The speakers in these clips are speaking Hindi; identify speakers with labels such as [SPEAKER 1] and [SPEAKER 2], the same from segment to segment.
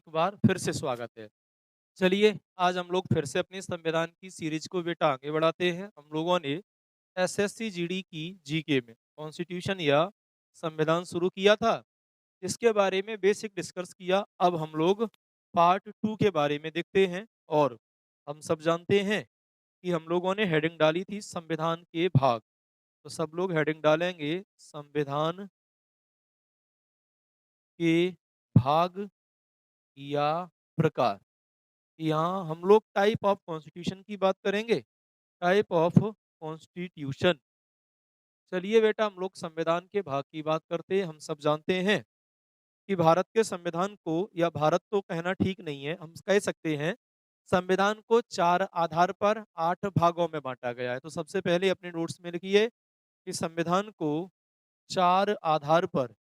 [SPEAKER 1] बार फिर से स्वागत है। चलिए, आज हम लोग फिर से अपनी संविधान की सीरीज को बेटा आगे बढ़ाते हैं। हम लोगों ने एसएससी जीडी की जीके में कॉन्स्टिट्यूशन या संविधान शुरू किया था। इसके बारे में बेसिक डिस्कस किया। अब हम लोग पार्ट 2 के बारे में देखते हैं और हम सब जानते हैं कि हम लोगों ने हेडिंग डाली थी संविधान के भाग। तो सब लोग हेडिंग डालेंगे संविधान के भाग या प्रकार। यहाँ हम लोग टाइप ऑफ कॉन्स्टिट्यूशन की बात करेंगे। Type of constitution. चलिए बेटा, हम लोग संविधान के भाग की बात करते हैं। हम सब जानते हैं कि भारत के संविधान को, या भारत तो कहना ठीक नहीं है, हम कह सकते हैं संविधान को 4 आधार पर 8 भागों में बांटा गया है। तो सबसे पहले अपने नोट्स में लिखिए कि संविधान को 4 आधार पर,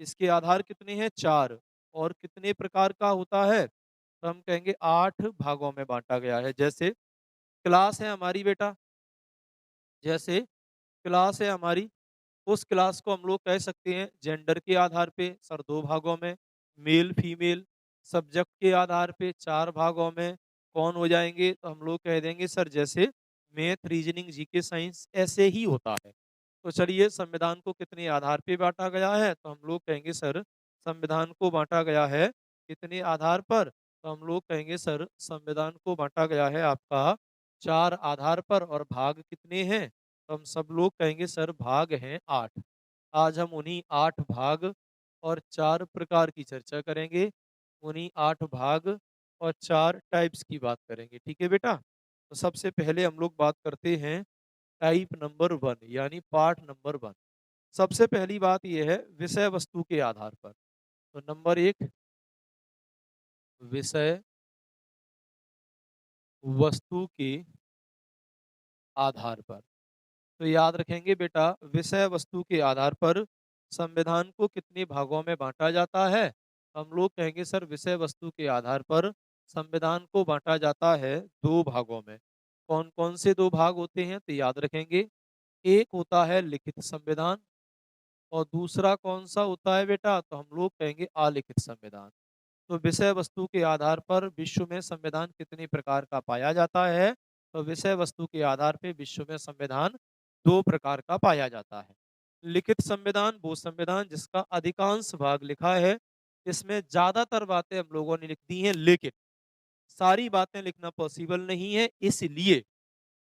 [SPEAKER 1] इसके आधार कितने हैं? 4। और कितने प्रकार का होता है? तो हम कहेंगे 8 भागों में बांटा गया है। जैसे क्लास है हमारी बेटा, जैसे क्लास है हमारी, उस क्लास को हम लोग कह सकते हैं जेंडर के आधार पे सर 2 भागों में, मेल फीमेल। सब्जेक्ट के आधार पे 4 भागों में। कौन हो जाएंगे? तो हम लोग कह देंगे सर जैसे मैथ, रीजनिंग, जीके, साइंस, ऐसे ही होता है। तो चलिए, संविधान को कितने आधार पे बांटा गया है? तो हम लोग कहेंगे सर संविधान को बांटा गया है कितने आधार पर? तो हम लोग कहेंगे सर संविधान को बांटा गया है आपका 4 आधार पर। और भाग कितने हैं? तो हम सब लोग कहेंगे सर भाग हैं 8। आज हम उन्हीं 8 भाग और 4 प्रकार की चर्चा करेंगे। उन्हीं 8 भाग और 4 टाइप्स की बात करेंगे। ठीक है बेटा? तो सबसे पहले हम लोग बात करते हैं टाइप नंबर 1 यानी पार्ट नंबर 1। सबसे पहली बात यह है विषय वस्तु के आधार पर। तो नंबर 1, विषय वस्तु के आधार पर। तो याद रखेंगे बेटा, विषय वस्तु के आधार पर संविधान को कितने भागों में बांटा जाता है? हम लोग कहेंगे सर विषय वस्तु के आधार पर संविधान को बांटा जाता है 2 भागों में। कौन कौन से 2 भाग होते हैं? तो याद रखेंगे, एक होता है लिखित संविधान और दूसरा कौन सा होता है बेटा? तो हम लोग कहेंगे अलिखित संविधान। तो विषय वस्तु के आधार पर विश्व में संविधान कितने प्रकार का पाया जाता है? तो विषय वस्तु के आधार पे विश्व में संविधान 2 प्रकार का पाया जाता है। लिखित संविधान वो संविधान जिसका अधिकांश भाग लिखा है। इसमें ज्यादातर बातें हम लोगों ने लिख दी हैं, लेकिन सारी बातें लिखना पॉसिबल नहीं है, इसलिए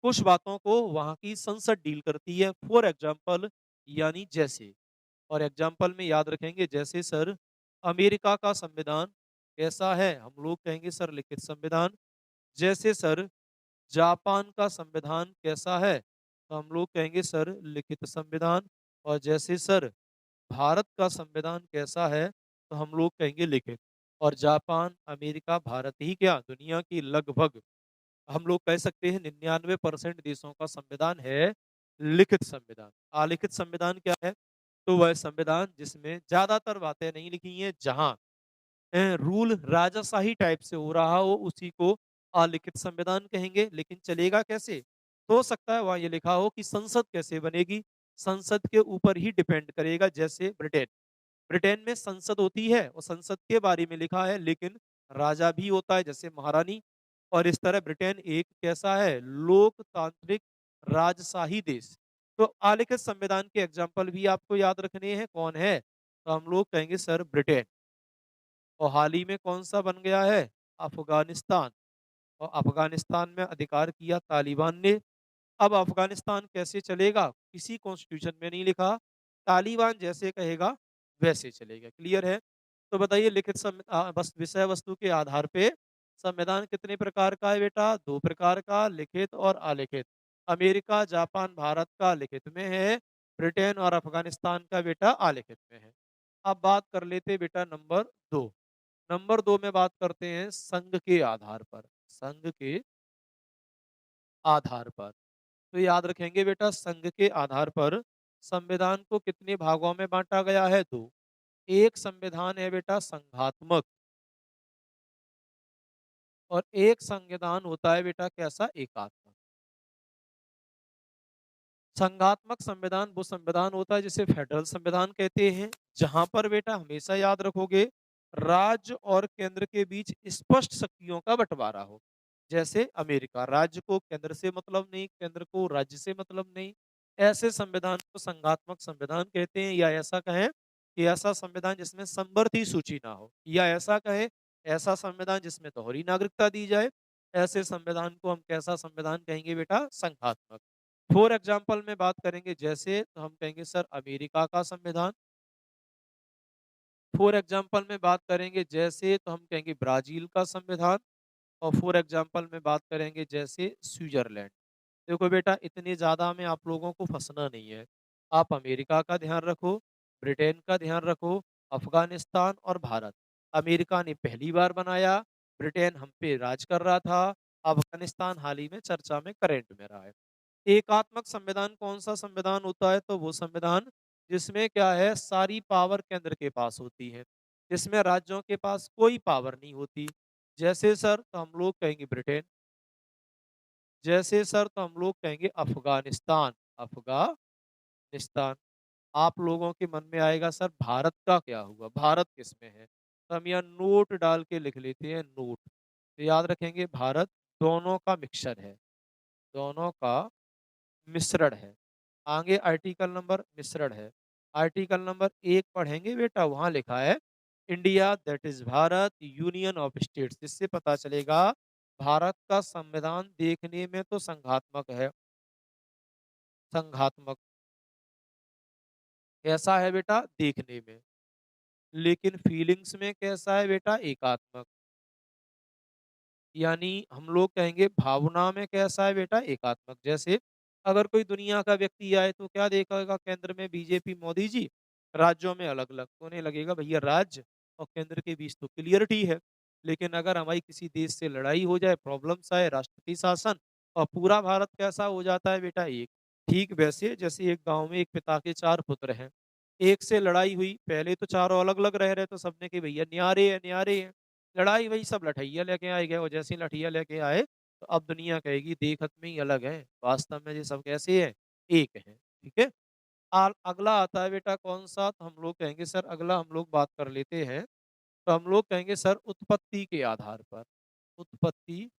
[SPEAKER 1] कुछ बातों को वहां की संसद डील करती है। फॉर एग्जाम्पल, यानी जैसे, और एग्जाम्पल में याद रखेंगे जैसे सर अमेरिका का संविधान कैसा है? हम लोग कहेंगे सर लिखित संविधान। जैसे सर जापान का संविधान कैसा है? तो हम लोग कहेंगे सर लिखित संविधान। और जैसे सर भारत का संविधान कैसा है? तो हम लोग कहेंगे लिखित। और जापान, अमेरिका, भारत ही क्या, दुनिया की लगभग हम लोग कह सकते हैं 99% देशों का संविधान है लिखित संविधान। अलिखित संविधान क्या है? तो वह संविधान जिसमें ज्यादातर बातें नहीं लिखी हैं, जहां रूल राजाशाही टाइप से हो रहा हो, उसी को अलिखित संविधान कहेंगे। लेकिन चलेगा कैसे? तो हो सकता है वहां ये लिखा हो कि संसद कैसे बनेगी, संसद के ऊपर ही डिपेंड करेगा। जैसे ब्रिटेन, ब्रिटेन में संसद होती है और संसद के बारे में लिखा है, लेकिन राजा भी होता है जैसे महारानी। और इस तरह ब्रिटेन एक कैसा है, लोकतांत्रिक राजशाही देश। तो आलिखित संविधान के एग्जाम्पल भी आपको याद रखने हैं। कौन है? तो हम लोग कहेंगे सर ब्रिटेन। और हाल ही में कौन सा बन गया है? अफगानिस्तान। और अफगानिस्तान में अधिकार किया तालिबान ने। अब अफगानिस्तान कैसे चलेगा? किसी कॉन्स्टिट्यूशन में नहीं लिखा, तालिबान जैसे कहेगा वैसे चलेगा। क्लियर है? तो बताइए, लिखित बस विषय वस्तु के आधार पे संविधान कितने प्रकार का है बेटा? 2 प्रकार का, लिखित और अलिखित। अमेरिका, जापान, भारत का लिखित में है, ब्रिटेन और अफगानिस्तान का बेटा अलिखित में है। अब बात कर लेते बेटा नंबर 2। नंबर 2 में बात करते हैं संघ के आधार पर। संघ के आधार पर। तो याद रखेंगे बेटा, संघ के आधार पर संविधान को कितने भागों में बांटा गया है? 2। एक संविधान है बेटा संघात्मक, और एक संविधान होता है बेटा कैसा, एकात्मक। संघात्मक संविधान वो संविधान होता है जिसे फेडरल संविधान कहते हैं, जहां पर बेटा हमेशा याद रखोगे राज्य और केंद्र के बीच स्पष्ट शक्तियों का बंटवारा हो। जैसे अमेरिका, राज्य को केंद्र से मतलब नहीं, केंद्र को राज्य से मतलब नहीं। ऐसे संविधान को संघात्मक संविधान कहते हैं, या ऐसा कहें कि ऐसा संविधान जिसमें समवर्ती सूची ना हो, या ऐसा कहें ऐसा संविधान जिसमें दोहरी नागरिकता दी जाए। ऐसे संविधान को हम कैसा संविधान कहेंगे बेटा? संघात्मक। फॉर एग्जाम्पल में बात करेंगे जैसे, तो हम कहेंगे सर अमेरिका का संविधान। फॉर एग्जाम्पल में बात करेंगे जैसे, तो हम कहेंगे ब्राजील का संविधान। और फॉर एग्जाम्पल में बात करेंगे जैसे स्विट्जरलैंड। देखो बेटा, इतने ज़्यादा में आप लोगों को फंसना नहीं है। आप अमेरिका का ध्यान रखो, ब्रिटेन का ध्यान रखो, अफगानिस्तान और भारत। अमेरिका ने पहली बार बनाया, ब्रिटेन हम पे राज कर रहा था, अफगानिस्तान हाल ही में चर्चा में करंट में रहा है। एकात्मक संविधान कौन सा संविधान होता है? तो वो संविधान जिसमें क्या है, सारी पावर केंद्र के पास होती है, जिसमें राज्यों के पास कोई पावर नहीं होती। जैसे सर, तो हम लोग कहेंगे ब्रिटेन। जैसे सर, तो हम लोग कहेंगे अफगानिस्तान। अफगानिस्तान। आप लोगों के मन में आएगा सर भारत का क्या हुआ, भारत किसमें है? तो हम यहाँ नोट डाल के लिख लेते हैं, नोट। तो याद रखेंगे भारत दोनों का मिक्सचर है, दोनों का मिश्रण है। आगे आर्टिकल नंबर मिश्रण है। आर्टिकल नंबर 1 पढ़ेंगे बेटा, वहां लिखा है India that is Bharat union of states. इससे पता चलेगा भारत का संविधान देखने में तो संघात्मक है। संघात्मक कैसा है बेटा? देखने में। लेकिन फीलिंग्स में कैसा है बेटा? एकात्मक। यानी हम लोग कहेंगे भावना में कैसा है बेटा? एकात्मक। जैसे अगर कोई दुनिया का व्यक्ति आए तो क्या देखेगा? केंद्र में बीजेपी मोदी जी, राज्यों में अलग अलग, तो उन्हें लगेगा भैया राज्य और केंद्र के बीच तो क्लियरिटी है। लेकिन अगर हमारी किसी देश से लड़ाई हो जाए, प्रॉब्लम्स आए, राष्ट्रपति शासन, और पूरा भारत कैसा हो जाता है बेटा? एक। ठीक वैसे जैसे एक गांव में एक पिता के 4 पुत्र हैं, एक से लड़ाई हुई, पहले तो चारों अलग अलग रह रहे, तो सबने कि भैया न्यारे है, न्यारे है। लड़ाई हुई, सब लठैया लेके आए गए, और जैसे ही लठैया लेके आए, तो अब दुनिया कहेगी देखत में ही अलग है, वास्तव में ये सब कैसे है? एक है। ठीक है। अगला आता है बेटा कौन सा? तो हम लोग कहेंगे सर, अगला हम लोग बात कर लेते हैं, तो हम लोग कहेंगे सर उत्पत्ति के आधार पर। उत्पत्ति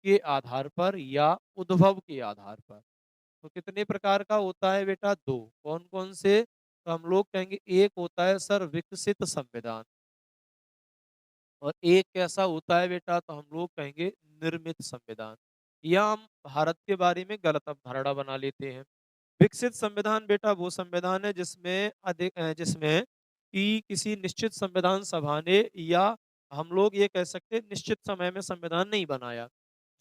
[SPEAKER 1] के आधार पर या उद्भव के आधार पर। तो कितने प्रकार का होता है बेटा? 2। कौन कौन से? तो हम लोग कहेंगे एक होता है सर विकसित संविधान, और एक कैसा होता है बेटा? तो हम लोग कहेंगे निर्मित संविधान। या हम भारत के बारे में गलत अवधारणा बना लेते हैं। विकसित संविधान बेटा वो संविधान है जिसमें जिसमें कि किसी निश्चित संविधान सभा ने, या हम लोग ये कह सकते हैं निश्चित समय में संविधान नहीं बनाया,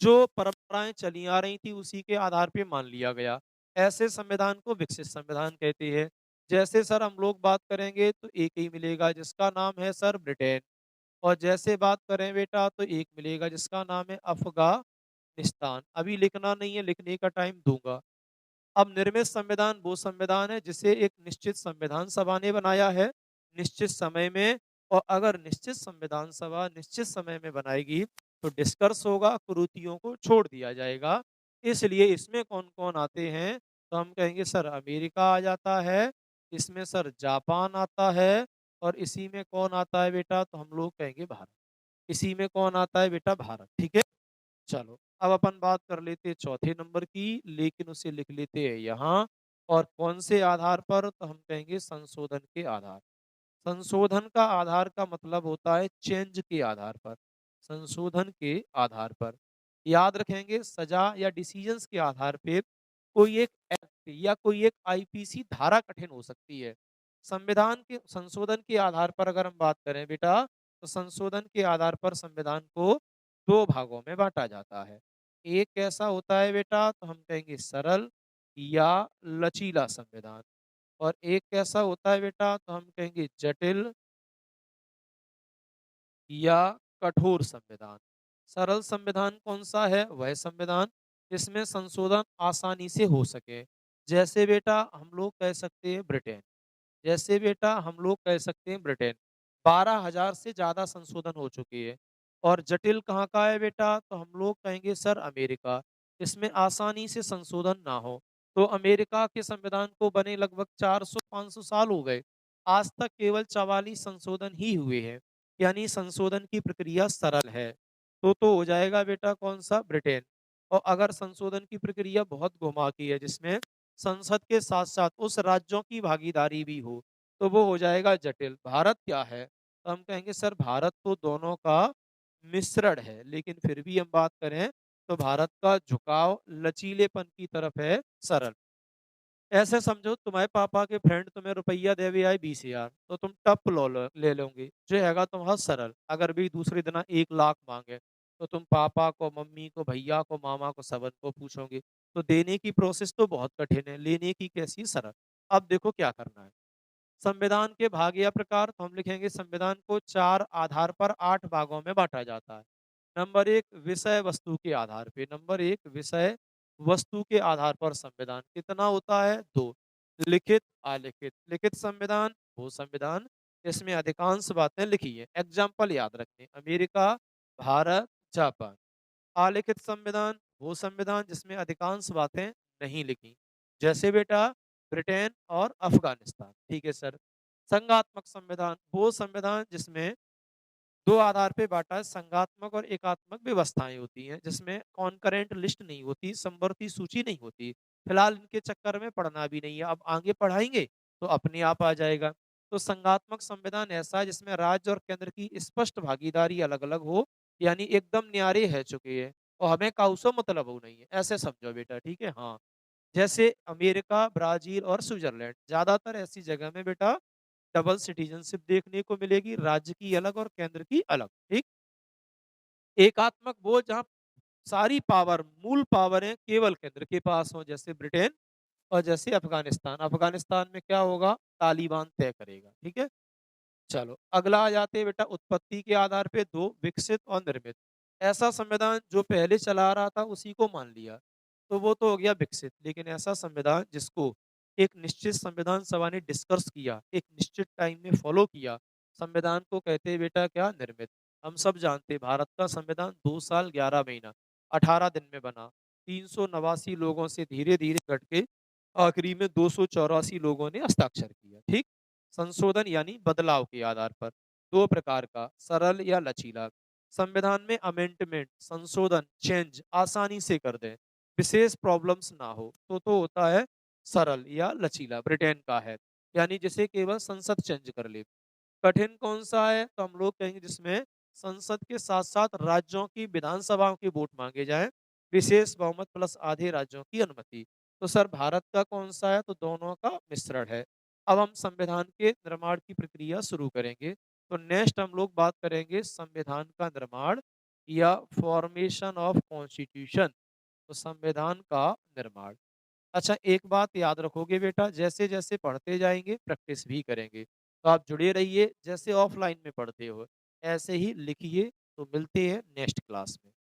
[SPEAKER 1] जो परंपराएं चली आ रही थी उसी के आधार पे मान लिया गया। ऐसे संविधान को विकसित संविधान कहते हैं। जैसे सर हम लोग बात करेंगे तो एक ही मिलेगा जिसका नाम है सर ब्रिटेन। और जैसे बात करें बेटा तो एक मिलेगा जिसका नाम है अफगानिस्तान। अभी लिखना नहीं है, लिखने का टाइम दूंगा। अब निर्मित संविधान वो संविधान है जिसे एक निश्चित संविधान सभा ने बनाया है, निश्चित समय में। और अगर निश्चित संविधान सभा निश्चित समय में बनाएगी तो डिस्कर्स होगा, कुरीतियों को छोड़ दिया जाएगा। इसलिए इसमें कौन कौन आते हैं? तो हम कहेंगे सर अमेरिका आ जाता है, इसमें सर जापान आता है, और इसी में कौन आता है बेटा? तो हम लोग कहेंगे भारत। इसी में कौन आता है बेटा? भारत। ठीक है। चलो अब अपन बात कर लेते हैं चौथे नंबर की, लेकिन उसे लिख लेते हैं यहाँ। और कौन से आधार पर? तो हम कहेंगे संशोधन के आधार। संशोधन का आधार का मतलब होता है चेंज के आधार पर, संशोधन के आधार पर। याद रखेंगे सजा या डिसीजंस के आधार पे कोई एक एक्ट या कोई एक आईपीसी धारा कठिन हो सकती है। संविधान के संशोधन के आधार पर अगर हम बात करें बेटा, तो संशोधन के आधार पर संविधान को 2 भागों में बांटा जाता है। एक कैसा होता है बेटा? तो हम कहेंगे सरल या लचीला संविधान। और एक कैसा होता है बेटा? तो हम कहेंगे जटिल या कठोर संविधान। सरल संविधान कौन सा है? वह संविधान जिसमें संशोधन आसानी से हो सके। जैसे बेटा हम लोग कह सकते हैं ब्रिटेन। जैसे बेटा हम लोग कह सकते हैं ब्रिटेन। 12,000 से ज्यादा संशोधन हो चुकी है। और जटिल कहाँ का है बेटा? तो हम लोग कहेंगे सर अमेरिका। इसमें आसानी से संशोधन ना हो। तो अमेरिका के संविधान को बने लगभग 400-500 साल हो गए। आज तक केवल 44 संशोधन ही हुए हैं, यानी संशोधन की प्रक्रिया सरल है। तो हो जाएगा बेटा कौन-सा? ब्रिटेन। और अगर संशोधन की प्रक्रिया बहुत घुमा की है, जिसमें संसद के साथ-साथ उस राज्यों की भागीदारी भी हो, तो वो हो जाएगा जटिल। भारत क्या है? तो हम कहेंगे सर भारत तो दोनों का मिश्रण है, लेकिन फिर भी हम बात करें तो भारत का झुकाव लचीलेपन की तरफ है, सरल। ऐसे समझो तुम्हारे पापा के फ्रेंड तुम्हें रुपया देवे आए 20,000, तो तुम टप ले लोगे, जो हैगा तुम्हारा सरल। अगर भी दूसरे दिन 1 लाख मांगे, तो तुम पापा को, मम्मी को, भैया को, मामा को, सबन को पूछोगे। तो देने की प्रोसेस तो बहुत कठिन है, लेने की कैसी? सरल। अब देखो क्या करना है। संविधान के भाग या प्रकार, तो हम लिखेंगे संविधान को 4 आधार पर 8 भागों में बांटा जाता है। नंबर 1 विषय वस्तु के आधार पे, नंबर 1 विषय वस्तु के आधार पर संविधान कितना होता है? 2। लिखित, अलिखित। लिखित संविधान, वो संविधान इसमें अधिकांश बातें लिखी है। एग्जाम्पल याद रखें, अमेरिका, भारत, जापान। आलिखित संविधान, वो संविधान जिसमें अधिकांश बातें नहीं लिखी, जैसे बेटा ब्रिटेन और अफगानिस्तान। ठीक है सर। संघात्मक संविधान, वो संविधान जिसमें 2 आधार पे बाँटा है, संघात्मक और एकात्मक व्यवस्थाएँ होती हैं, जिसमें कॉन्करेंट लिस्ट नहीं होती, समवर्ती सूची नहीं होती। फिलहाल इनके चक्कर में पढ़ना भी नहीं है, अब आगे पढ़ाएँगे तो अपने आप आ जाएगा। तो संघात्मक संविधान ऐसा है जिसमें राज्य और केंद्र की स्पष्ट भागीदारी अलग-अलग हो, यानी एकदम न्यारे है चुके हैं और हमें काउसो मतलब वो नहीं है, ऐसे समझो बेटा, ठीक है? हाँ। जैसे अमेरिका, ब्राज़ील और स्विट्ज़रलैंड, ज़्यादातर ऐसी जगह में बेटा डबल सिटीज़नशिप देखने को मिलेगी, राज्य की अलग और केंद्र की अलग, ठीक? एकात्मक वो जहाँ सारी पावर, मूल पावरें केवल केंद्र के पास हों, जैसे ब्रिटेन और जैसे अफ़गानिस्तान। अफ़गानिस्तान में क्या होगा? तालिबान तय करेगा, ठीक है? चलो, अगला आ जाते हैं बेटा उत्पत्ति के आधार पे 2 विकसित और निर्मित। ऐसा संविधान जो पहले चला आ रहा था उसी को मान लिया, तो वो तो हो गया विकसित। लेकिन ऐसा संविधान जिसको एक निश्चित संविधान सभा ने डिस्कस किया, एक निश्चित टाइम में फॉलो किया, संविधान को कहते हैं बेटा क्या? निर्मित। हम सब जानते हैं भारत का संविधान 2 साल 11 महीना 18 दिन में बना। 389 लोगों से धीरे-धीरे घट के आखिरी में 284 लोगों ने हस्ताक्षर किया, ठीक? संशोधन यानी बदलाव के आधार पर 2 प्रकार का, सरल या लचीला। संविधान में अमेंडमेंट, संशोधन, चेंज आसानी से कर दें, विशेष प्रॉब्लम्स ना हो, तो होता है सरल या लचीला, ब्रिटेन का है। यानी जिसे केवल संसद चेंज कर ले। कठिन कौन-सा है? तो हम लोग कहेंगे जिसमें संसद के साथ-साथ राज्यों की विधानसभाओं के वोट माँगे जाएँ, विशेष बहुमत प्लस आधे राज्यों की अनुमति। तो सर भारत का कौन-सा है? तो दोनों का मिश्रण है। अब हम संविधान के निर्माण की प्रक्रिया शुरू करेंगे। तो नेक्स्ट हम लोग बात करेंगे संविधान का निर्माण या फॉर्मेशन ऑफ कॉन्स्टिट्यूशन, तो संविधान का निर्माण। अच्छा, एक बात याद रखोगे बेटा, जैसे-जैसे पढ़ते जाएँगे प्रैक्टिस भी करेंगे। तो आप जुड़े रहिए, जैसे ऑफ़लाइन में पढ़ते हो, ऐसे ही लिखिए। तो मिलते हैं नेक्स्ट क्लास में।